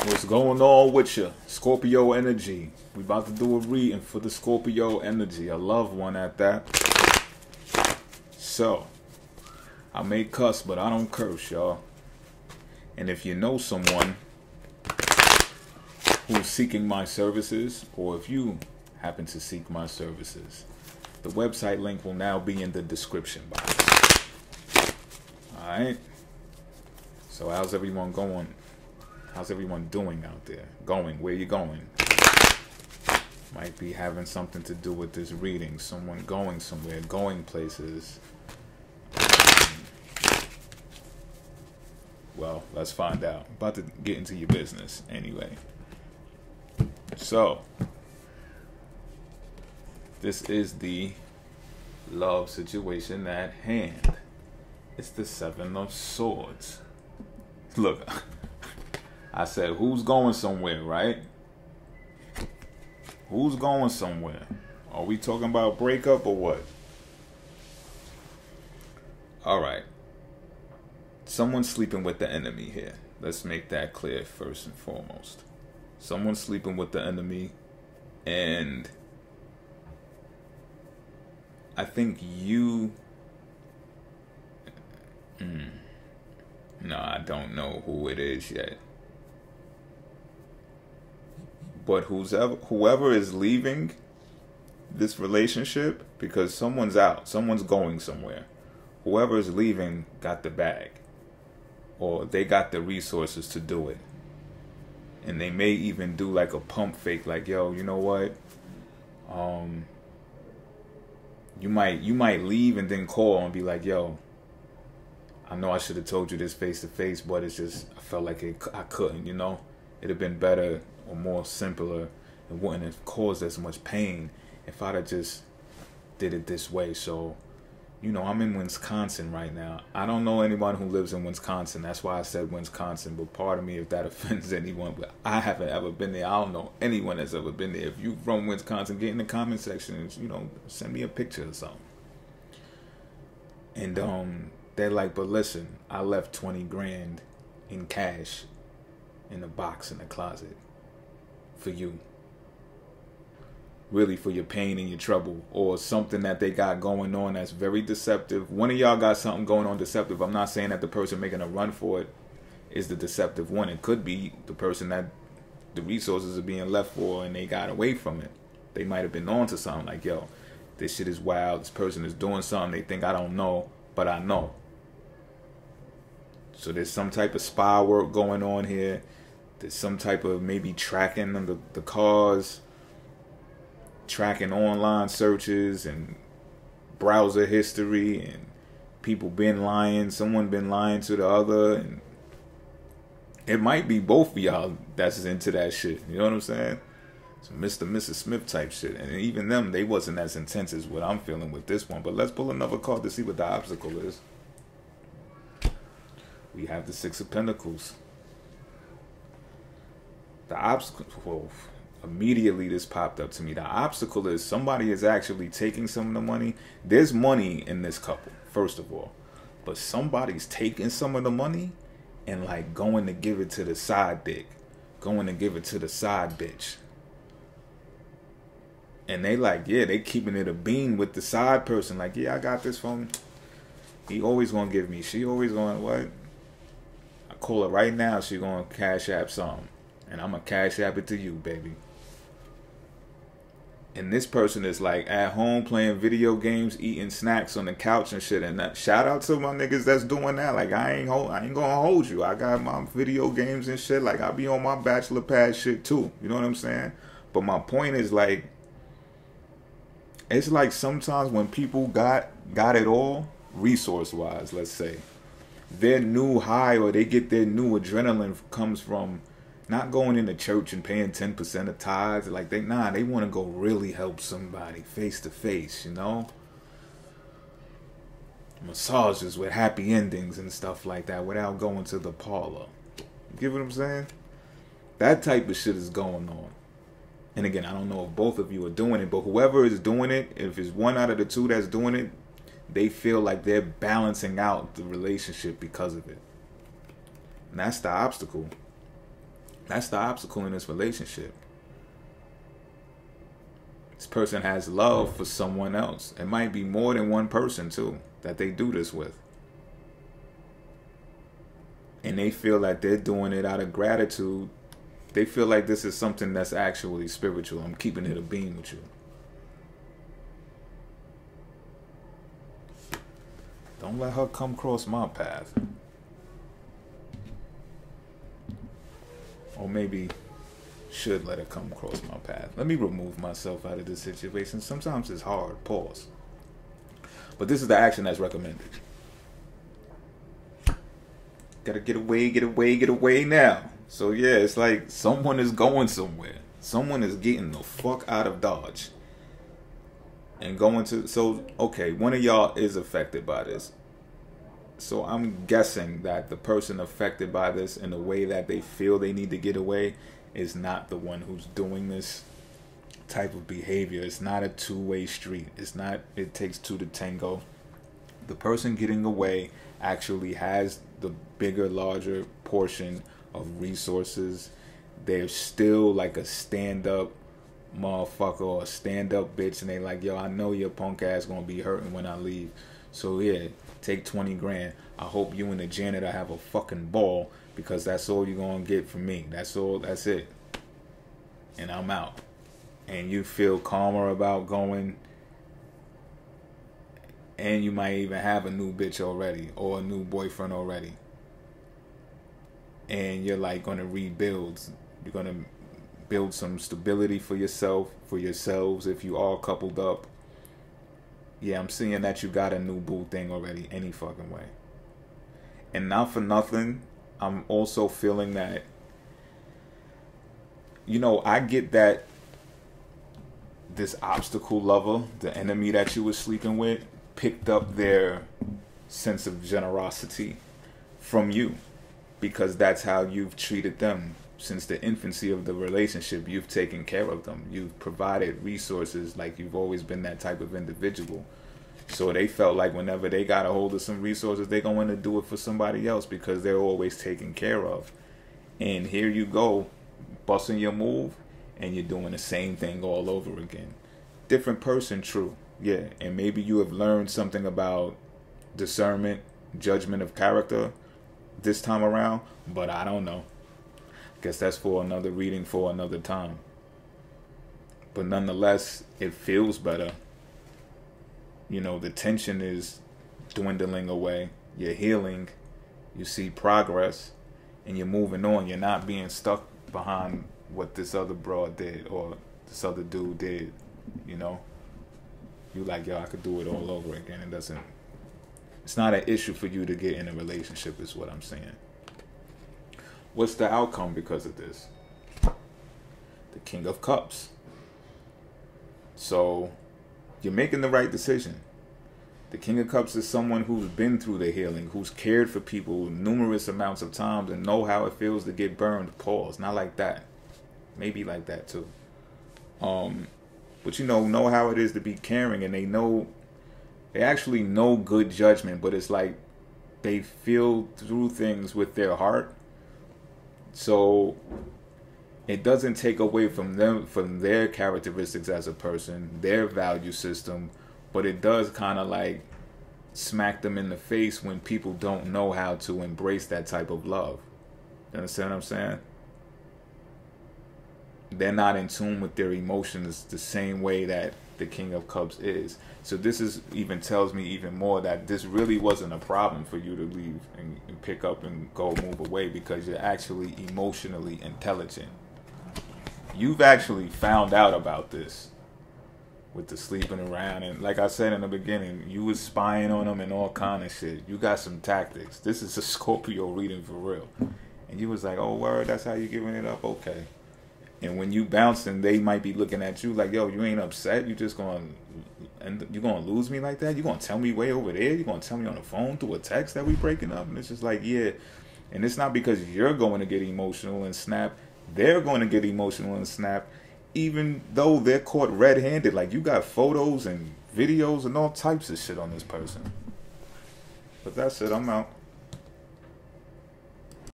What's going on with you? Scorpio energy. We about to do a reading for the Scorpio energy. A loved one at that. So, I may cuss, but I don't curse, y'all. And if you know someone who's seeking my services, or if you happen to seek my services, the website link will now be in the description box. Alright? So how's everyone going? How's everyone doing out there? Going, where you going? Might be having something to do with this reading. Someone going somewhere, going places. Well, let's find out. About to get into your business anyway. So, this is the love situation at hand. It's the Seven of Swords. Look, I said, who's going somewhere, right? Who's going somewhere? Are we talking about breakup or what? Alright. Someone's sleeping with the enemy here. Let's make that clear first and foremost. Someone's sleeping with the enemy, and I think you... No, I don't know who it is yet. But whoever is leaving this relationship, because someone's out, someone's going somewhere. Whoever is leaving got the bag, or they got the resources to do it. And they may even do like a pump fake, like, yo, you know what? You might leave and then call and be like, yo, I know I should have told you this face to face, but it's just, I felt like I couldn't, you know? It'd have been better or more simpler. It wouldn't have caused as much pain if I'd have just did it this way. So, you know, I'm in Wisconsin right now. I don't know anyone who lives in Wisconsin. That's why I said Wisconsin. But pardon me if that offends anyone. But I haven't ever been there. I don't know anyone that's ever been there. If you're from Wisconsin, get in the comment section and, you know, send me a picture or something. And they're like, but listen, I left 20 grand in cash in a box in the closet for you. Really, for your pain and your trouble, or something that they got going on that's very deceptive. One of y'all got something going on deceptive. I'm not saying that the person making a run for it is the deceptive one. It could be the person that the resources are being left for and they got away from it. They might have been on to something like, yo, this shit is wild. This person is doing something they think I don't know, but I know. So there's some type of spy work going on here. There's some type of maybe tracking the cars, tracking online searches and browser history, and people been lying. Someone been lying to the other, and it might be both of y'all that's into that shit. You know what I'm saying? Some Mr. and Mrs. Smith type shit. And even them, they wasn't as intense as what I'm feeling with this one. But let's pull another card to see what the obstacle is. We have the Six of Pentacles. The obstacle... Whoa. Immediately this popped up to me. The obstacle is somebody is actually taking some of the money. There's money in this couple, first of all. But somebody's taking some of the money and like going to give it to the side dick. Going to give it to the side bitch. And they like, yeah, they keeping it a bean with the side person. Like, yeah, I got this from... He always gonna give me. She always gonna, what? I call her right now. She gonna cash app something. And I'm gonna cash app it to you, baby. And this person is like at home playing video games, eating snacks on the couch and shit. And that, shout out to my niggas that's doing that. Like, I ain't gonna hold you. I got my video games and shit. Like, I be on my bachelor pad shit too. You know what I'm saying? But my point is, like, it's like sometimes when people got it all, resource wise, let's say, their new high or they get their new adrenaline comes from not going into church and paying 10% of tithes. Like, they want to go really help somebody face to face, you know? Massages with happy endings and stuff like that without going to the parlor. You get what I'm saying? That type of shit is going on. And again, I don't know if both of you are doing it, but whoever is doing it, if it's one out of the two that's doing it, they feel like they're balancing out the relationship because of it. And that's the obstacle. That's the obstacle in this relationship. This person has love for someone else. It might be more than one person too that they do this with. And they feel like they're doing it out of gratitude. They feel like this is something that's actually spiritual. I'm keeping it a beam with you. Don't let her come across my path. Or maybe should let her come across my path. Let me remove myself out of this situation. Sometimes it's hard. Pause. But this is the action that's recommended. Gotta get away now. So yeah, it's like someone is going somewhere. Someone is getting the fuck out of Dodge. And going to, so, okay, one of y'all is affected by this. So I'm guessing that the person affected by this in the way that they feel they need to get away is not the one who's doing this type of behavior. It's not a two-way street. It's not, it takes two to tango. The person getting away actually has the bigger, larger portion of resources. They're still like a stand-up motherfucker or a stand-up bitch, and they like, yo, I know your punk ass gonna be hurting when I leave. So yeah, take 20 grand. I hope you and the janitor have a fucking ball, because that's all you're gonna get from me. That's all, that's it. And I'm out. And you feel calmer about going, and you might even have a new bitch already or a new boyfriend already. And you're like gonna rebuild. You're gonna build some stability for yourself, for yourselves if you all coupled up. Yeah, I'm seeing that you got a new boo thing already any fucking way. And not for nothing, I'm also feeling that, you know, I get that this obstacle lover, the enemy that you were sleeping with, picked up their sense of generosity from you, because that's how you've treated them since the infancy of the relationship. You've taken care of them. You've provided resources. Like, you've always been that type of individual. So they felt like whenever they got a hold of some resources, they're going to do it for somebody else because they're always taken care of. And here you go, busting your move, and you're doing the same thing all over again. Different person, true. Yeah, and maybe you have learned something about discernment, judgment of character this time around, but I don't know. Guess that's for another reading for another time. But nonetheless, it feels better. You know, the tension is dwindling away. You're healing. You see progress. And you're moving on. You're not being stuck behind what this other broad did or this other dude did. You know? You like, yo, I could do it all over again. It's not an issue for you to get in a relationship is what I'm saying. What's the outcome because of this? The King of Cups. So you're making the right decision. The King of Cups is someone who's been through the healing, who's cared for people numerous amounts of times and know how it feels to get burned. Pause. Not like that. Maybe like that too. But you know how it is to be caring, and they actually know good judgment, but it's like they feel through things with their heart. So it doesn't take away from them, from their characteristics as a person, their value system, but it does kind of like smack them in the face when people don't know how to embrace that type of love. You understand what I'm saying? They're not in tune with their emotions the same way that the King of Cups is. So this is even tells me even more that this really wasn't a problem for you to leave and pick up and go move away, because you're actually emotionally intelligent. You've actually found out about this with the sleeping around, and like I said in the beginning, you was spying on them and all kind of shit. You got some tactics. This is a Scorpio reading for real. And you was like, oh word, that's how you giving it up? Okay. And when you bouncing, they might be looking at you like, yo, you ain't upset? You just you gonna lose me like that? You gonna tell me way over there? You gonna tell me on the phone through a text that we breaking up? And it's just like, yeah. And it's not because you're going to get emotional and snap. They're going to get emotional and snap, even though they're caught red-handed. Like, you got photos and videos and all types of shit on this person. But that's it. I'm out.